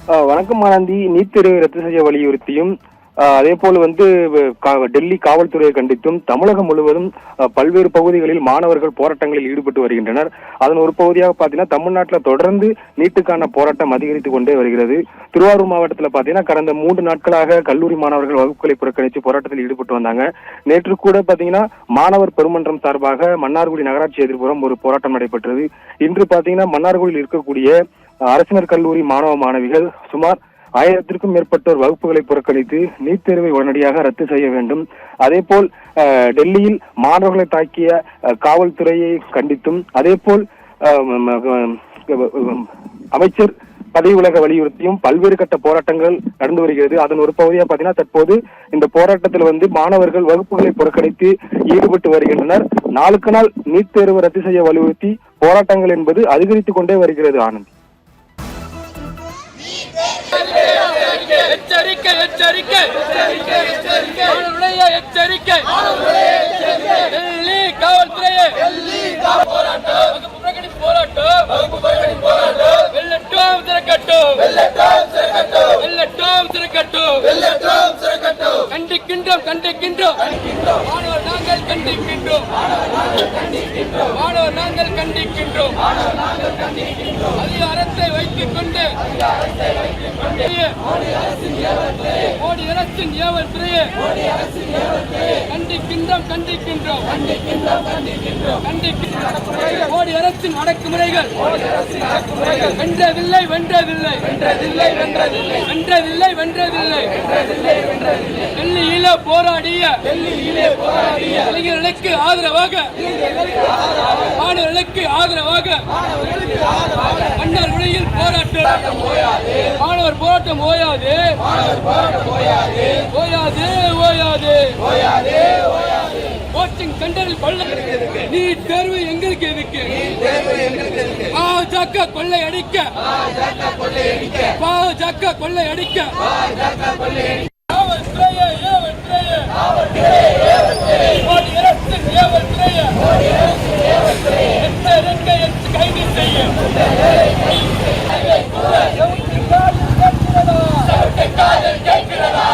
வணக்கம் ஆனந்தி. நீட் தேர்வை ரத்து செய்ய வலியுறுத்தியும் அதே போல் டெல்லி காவல்துறையை கண்டித்தும் தமிழகம் முழுவதும் பல்வேறு பகுதிகளில் மாணவர்கள் போராட்டங்களில் ஈடுபட்டு வருகின்றனர். அதன் ஒரு பகுதியாக பாத்தீங்கன்னா தமிழ்நாட்டில் தொடர்ந்து நீட்டுக்கான போராட்டம் அதிகரித்துக் கொண்டே வருகிறது. திருவாரூர் மாவட்டத்தில் பாத்தீங்கன்னா கடந்த 3 நாட்களாக கல்லூரி மாணவர்கள் வகுப்புகளை புறக்கணித்து போராட்டத்தில் ஈடுபட்டு வந்தாங்க. நேற்று கூட பாத்தீங்கன்னா மாணவர் பெருமன்றம் சார்பாக மன்னார்குடி நகராட்சி எதிர்ப்புறம் ஒரு போராட்டம் நடைபெற்றது. இன்று பாத்தீங்கன்னா மன்னார்குடியில் இருக்கக்கூடிய அரசினர் கல்லூரி மாணவ மாணவிகள் சுமார் 1000க்கும் மேற்பட்டோர் வகுப்புகளை புறக்கணித்து நீட் தேர்வை உடனடியாக ரத்து செய்ய வேண்டும். அதே போல் டெல்லியில் மாணவர்களை தாக்கிய காவல்துறையை கண்டித்தும் அதே போல் அமைச்சர் பதவி விலக வலியுறுத்தியும் பல்வேறு கட்ட போராட்டங்கள் நடந்து வருகிறது. அதன் ஒரு பகுதியா பாத்தீங்கன்னா தற்போது இந்த போராட்டத்தில் மாணவர்கள் வகுப்புகளை புறக்கணித்து ஈடுபட்டு வருகின்றனர். நாளுக்கு நாள் நீட் தேர்வு ரத்து செய்ய வலியுறுத்தி போராட்டங்கள் என்பது அதிகரித்துக் கொண்டே வருகிறது. ஆனந்த், எச்சரிக்கை எச்சரிக்கை எச்சரிக்கை டெல்லி காவல்துறையே போராட்டம் வெள்ளட்டும் திறக்கட்டும் கண்டிக்கின்றோம் கண்டிக்கின்றோம் மாணவர் நாங்கள் கண்டிக்கின்றோம் அதிகாரத்தை வைத்துக் கொண்டு மோடி அரசின் ஏவல் துறையே கண்டிக்கின்றோம் மோடி அரசின் அடக்குமுறைகள் வென்றதில்லை டெல்லியிலே போராடிய இளைஞர்களுக்கு ஆதரவாக மாணவர்களுக்கு ஆதரவாக மன்னர் விலையில் போராட்டம் மாணவர் போராட்டம் ஓயாது. கோச்சிங் சென்டரில் நீ தேர்வு எங்களுக்கு எதுக்கு? பாஜக கொள்ளை அடிக்க கைது செய்ய காதல் கேட்கிறதா?